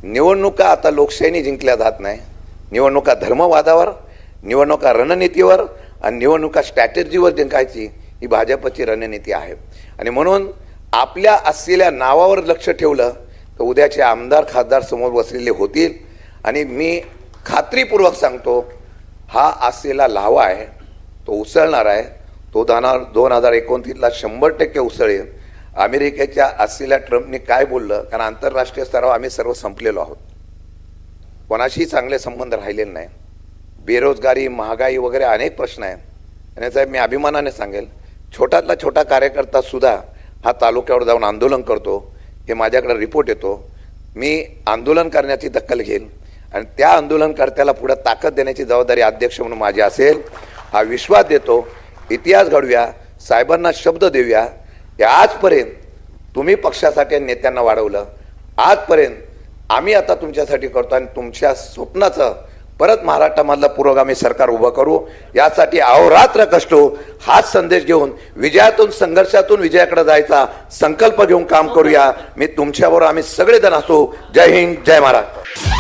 निवडणुका आता लोकशाहीने जिंकल्या जात नाही. निवडणुका धर्मवादावर, निवडणुका रणनीतीवर आणि निवडणुका स्ट्रॅटेजीवर जिंकायची ही भाजपची रणनीती आहे. आणि म्हणून आपल्या असलेल्या नावावर लक्ष ठेवलं तर उद्याचे आमदार खासदार समोर बसलेले होतील. आणि मी खात्रीपूर्वक सांगतो, हा असलेला लावा आहे तो उसळणार आहे. तो 2029ला 100% उसळेल. अमेरिकेच्या असलेल्या ट्रम्पने काय बोललं, कारण आंतरराष्ट्रीय स्तरावर आम्ही सर्व संपलेलो आहोत, कोणाशीही चांगले संबंध राहिलेले नाही. बेरोजगारी, महागाई वगैरे अनेक प्रश्न आहेत. आणि साहेब मी अभिमानाने सांगेल, छोटातला छोटा कार्यकर्ता सुद्धा हा तालुक्यावर जाऊन आंदोलन करतो. हे माझ्याकडे रिपोर्ट येतो. मी आंदोलन करण्याची दखल घेईल आणि त्या आंदोलनकर्त्याला पुढे ताकद देण्याची जबाबदारी अध्यक्ष म्हणून माझी असेल. हा विश्वास देतो. इतिहास घडूया, साहेबांना शब्द देऊया की आजपर्यंत तुम्ही पक्षासाठी नेत्यांना वाढवलं, आजपर्यंत आम्ही आता तुमच्यासाठी करतो आणि तुमच्या स्वप्नाचं परत महाराष्ट्रामधलं पुरोगामी सरकार उभं करू. यासाठी अहोरात्र कष्ट, हाच संदेश घेऊन विजयातून संघर्षातून विजयाकडे जायचा संकल्प घेऊन काम करूया. मी तुमच्याबरोबर आम्ही सगळेजण असू. जय हिंद, जय महाराष्ट्र.